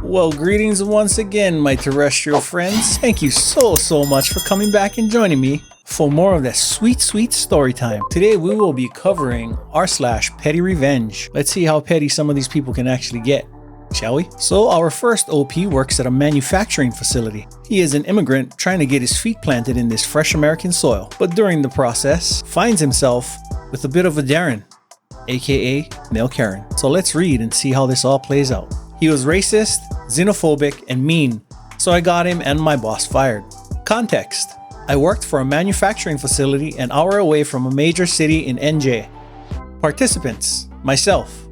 Well, greetings once again, my terrestrial friends. Thank you so much for coming back and joining me for more of that sweet story time. Today we will be covering r/petty revenge. Let's see how petty some of these people can actually get, shall we? So our first OP works at a manufacturing facility. He is an immigrant trying to get his feet planted in this fresh American soil, but during the process finds himself with a bit of a Darren, aka male Karen. So let's read and see how this all plays out. He was racist, xenophobic, and mean, so I got him and my boss fired. Context: I worked for a manufacturing facility an hour away from a major city in NJ. Participants: myself,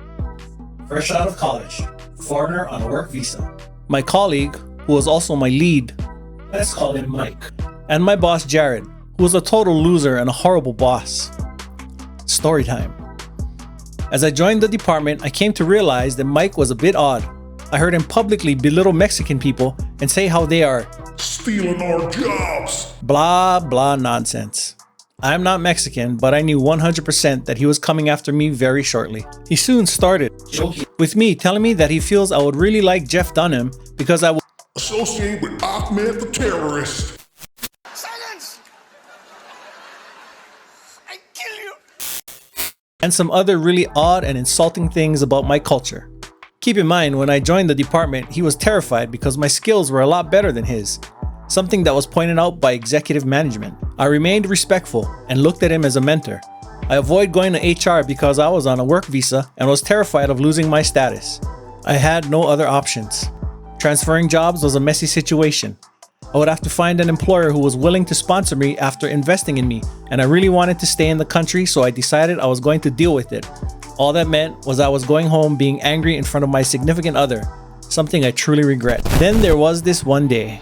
fresh out of college, foreigner on a work visa. My colleague, who was also my lead, let's call him Mike. And my boss Jared, who was a total loser and a horrible boss. Story time. As I joined the department, I came to realize that Mike was a bit odd. I heard him publicly belittle Mexican people and say how they are stealing our jobs. Blah blah nonsense. I'm not Mexican, but I knew 100% that he was coming after me very shortly. He soon started joking with me, telling me that he feels I would really like Jeff Dunham because I would associate with Ahmed the terrorist. Silence! I kill you! And some other really odd and insulting things about my culture. Keep in mind, when I joined the department, he was terrified because my skills were a lot better than his, something that was pointed out by executive management. I remained respectful and looked at him as a mentor. I avoided going to HR because I was on a work visa and was terrified of losing my status. I had no other options. Transferring jobs was a messy situation. I would have to find an employer who was willing to sponsor me after investing in me, and I really wanted to stay in the country, so I decided I was going to deal with it. All that meant was I was going home being angry in front of my significant other, something I truly regret. Then there was this one day.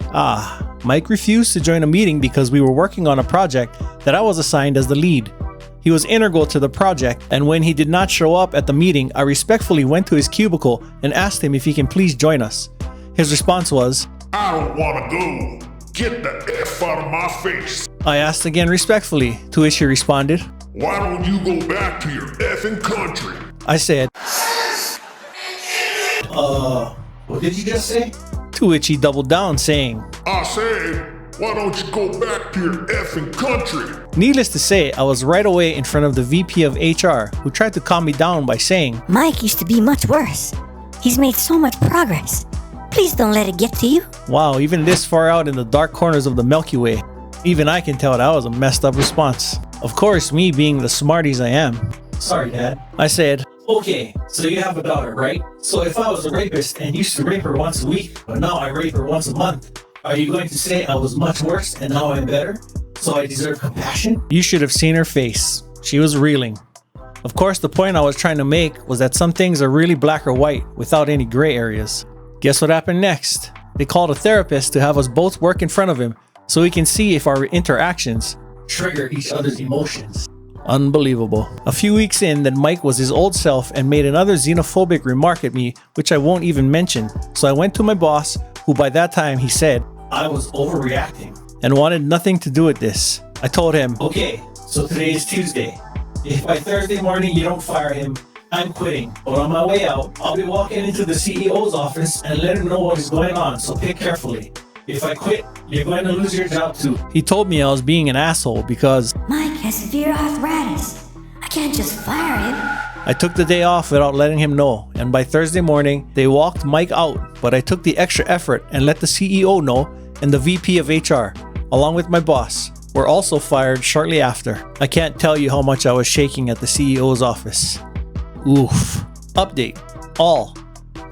Mike refused to join a meeting because we were working on a project that I was assigned as the lead. He was integral to the project, and when he did not show up at the meeting, I respectfully went to his cubicle and asked him if he can please join us. His response was, "I don't want to go. Get the F out of my face." I asked again respectfully, to which he responded, "Why don't you go back to your effing country?" I said, what did you just say? To which he doubled down, saying, "I said, why don't you go back to your effing country?" Needless to say, I was right away in front of the VP of HR, who tried to calm me down by saying, "Mike used to be much worse. He's made so much progress. Please don't let it get to you." Wow, even this far out in the dark corners of the Milky Way, even I can tell that was a messed up response. Of course, me being the smarties I am. "Sorry, Dad." I said, "Okay, so you have a daughter, right? So if I was a rapist and used to rape her once a week, but now I rape her once a month, are you going to say I was much worse and now I'm better? So I deserve compassion?" You should have seen her face. She was reeling. Of course, the point I was trying to make was that some things are really black or white without any gray areas. Guess what happened next? They called a therapist to have us both work in front of him so we can see if our interactions trigger each other's emotions. Unbelievable. A few weeks in, then Mike was his old self and made another xenophobic remark at me, which I won't even mention. So I went to my boss, who by that time he said I was overreacting and wanted nothing to do with this. I told him, "Okay, so today is Tuesday. If by Thursday morning you don't fire him, I'm quitting. But on my way out, I'll be walking into the CEO's office and let him know what is going on, so pick carefully. If I quit, you're going to lose your job too." He told me I was being an asshole because Mike has severe arthritis. I can't just fire him. I took the day off without letting him know, and by Thursday morning, they walked Mike out, but I took the extra effort and let the CEO know, and the VP of HR, along with my boss, were also fired shortly after. I can't tell you how much I was shaking at the CEO's office. Oof. Update. All.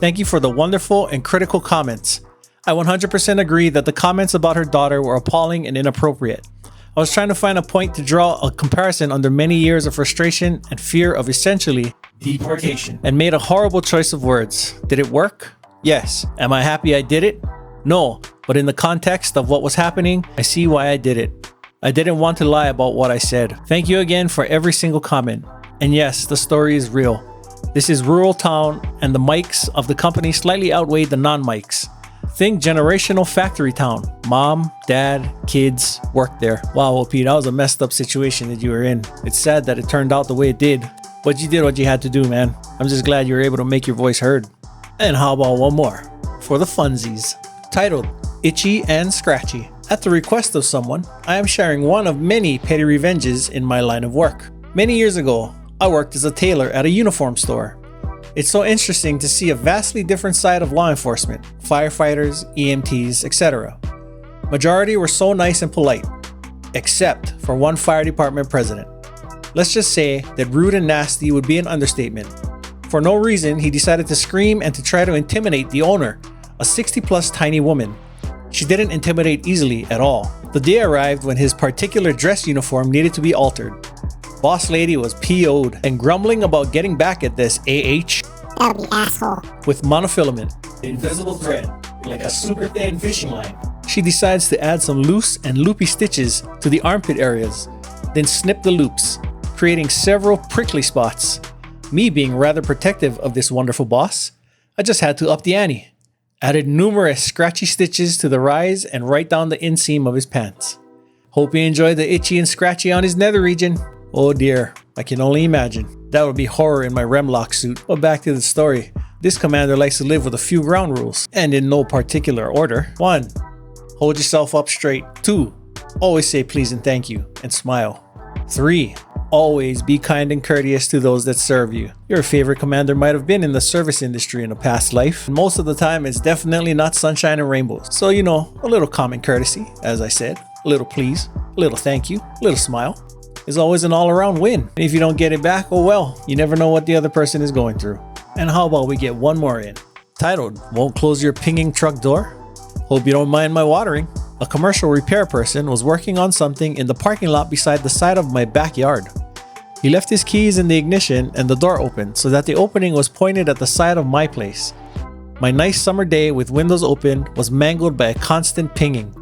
Thank you for the wonderful and critical comments. I 100% agree that the comments about her daughter were appalling and inappropriate. I was trying to find a point to draw a comparison under many years of frustration and fear of essentially deportation, and made a horrible choice of words. Did it work? Yes. Am I happy I did it? No, but in the context of what was happening, I see why I did it. I didn't want to lie about what I said. Thank you again for every single comment. And yes, the story is real. This is rural town, and the Mikes of the company slightly outweigh the non-Mikes. Think generational factory town. Mom, dad, kids work there. Wow, OP, that was a messed up situation that you were in. It's sad that it turned out the way it did, but you did what you had to do, man. I'm just glad you were able to make your voice heard. And how about one more? for the funsies. Titled, Itchy and Scratchy. At the request of someone, I am sharing one of many petty revenges in my line of work. Many years ago, I worked as a tailor at a uniform store. It's so interesting to see a vastly different side of law enforcement, firefighters, EMTs, etc. Majority were so nice and polite, except for one fire department president. Let's just say that rude and nasty would be an understatement. For no reason, he decided to scream and to try to intimidate the owner, a 60-plus tiny woman. She didn't intimidate easily at all. The day arrived when his particular dress uniform needed to be altered. Boss lady was PO'd and grumbling about getting back at this Ugly asshole. with monofilament, invisible thread, like a super thin fishing line. She decides to add some loose and loopy stitches to the armpit areas, then snip the loops, creating several prickly spots. Me being rather protective of this wonderful boss, I just had to up the ante. Added numerous scratchy stitches to the rise and right down the inseam of his pants. Hope he enjoyed the itchy and scratchy on his nether region. Oh dear, I can only imagine. That would be horror in my Remlock suit. But back to the story. This commander likes to live with a few ground rules, and in no particular order. 1. Hold yourself up straight. 2. Always say please and thank you, and smile. 3. Always be kind and courteous to those that serve you. Your favorite commander might have been in the service industry in a past life. And most of the time, it's definitely not sunshine and rainbows. So, you know, a little common courtesy, as I said. A little please, a little thank you, a little smile. Is always an all-around win. And if you don't get it back, oh well, you never know what the other person is going through. And how about we get one more in? Titled, Won't Close Your Pinging Truck Door? Hope you don't mind my watering. A commercial repair person was working on something in the parking lot beside the side of my backyard. He left his keys in the ignition and the door opened so that the opening was pointed at the side of my place. My nice summer day with windows open was mangled by a constant pinging.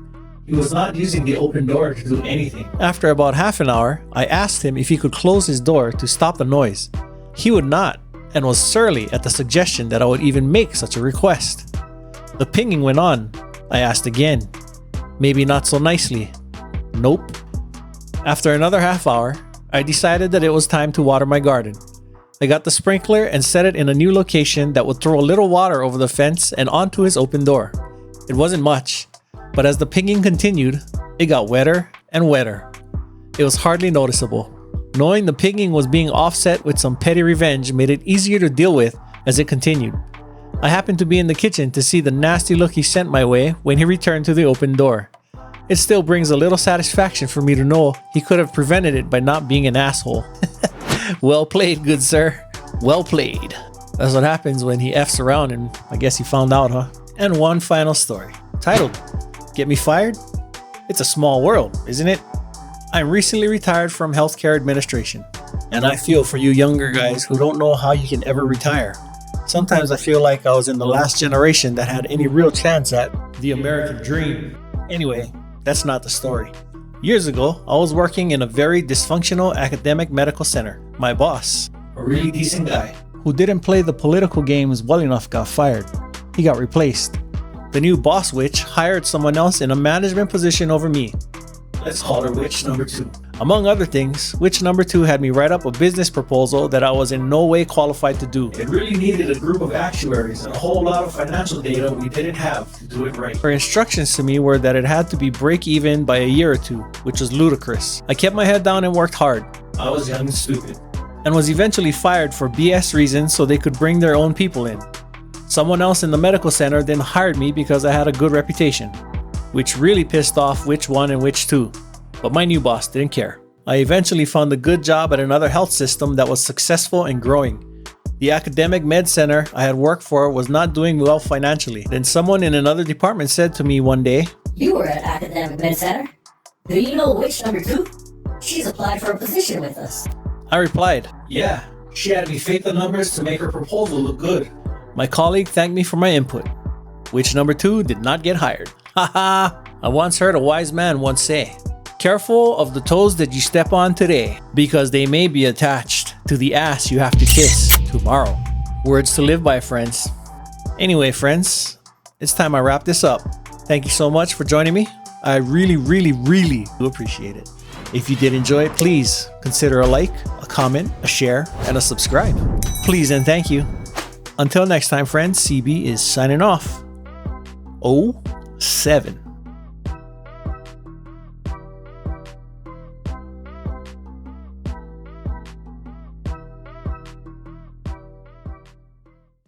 He was not using the open door to do anything. After about half an hour, I asked him if he could close his door to stop the noise. He would not, and was surly at the suggestion that I would even make such a request. The pinging went on. I asked again. Maybe not so nicely. Nope. After another half hour, I decided that it was time to water my garden. I got the sprinkler and set it in a new location that would throw a little water over the fence and onto his open door. It wasn't much, but as the pinging continued, it got wetter and wetter. It was hardly noticeable. Knowing the pinging was being offset with some petty revenge made it easier to deal with as it continued. I happened to be in the kitchen to see the nasty look he sent my way when he returned to the open door. It still brings a little satisfaction for me to know he could have prevented it by not being an asshole. Well played, good sir. Well played. That's what happens when he F's around, and I guess he found out, huh? And one final story. Titled, Get Me Fired? It's a small world, isn't it? I'm recently retired from healthcare administration, and I feel for you younger guys who don't know how you can ever retire. Sometimes I feel like I was in the last generation that had any real chance at the American dream. Anyway, that's not the story. Years ago, I was working in a very dysfunctional academic medical center. My boss, a really decent guy, who didn't play the political games well enough, got fired. He got replaced. The new boss witch hired someone else in a management position over me. Let's call her Witch Number 2. Among other things, Witch Number 2 had me write up a business proposal that I was in no way qualified to do. It really needed a group of actuaries and a whole lot of financial data we didn't have to do it right. Her instructions to me were that it had to be break even by a year or two, which was ludicrous. I kept my head down and worked hard. I was young and stupid. And was eventually fired for BS reasons so they could bring their own people in. Someone else in the medical center then hired me because I had a good reputation, which really pissed off Witch 1 and Witch 2. But my new boss didn't care. I eventually found a good job at another health system that was successful and growing. The academic med center I had worked for was not doing well financially. Then someone in another department said to me one day, You were at academic med center? Do you know Witch Number 2? She's applied for a position with us. I replied, yeah, she had me fake the numbers to make her proposal look good. My colleague thanked me for my input. Witch Number 2 did not get hired. Haha! I once heard a wise man once say, careful of the toes that you step on today, because they may be attached to the ass you have to kiss tomorrow. Words to live by, friends. Anyway, friends, it's time I wrap this up. Thank you so much for joining me. I really do appreciate it. If you did enjoy it, please consider a like, a comment, a share, and a subscribe. Please and thank you. Until next time, friends, CB is signing off. 07.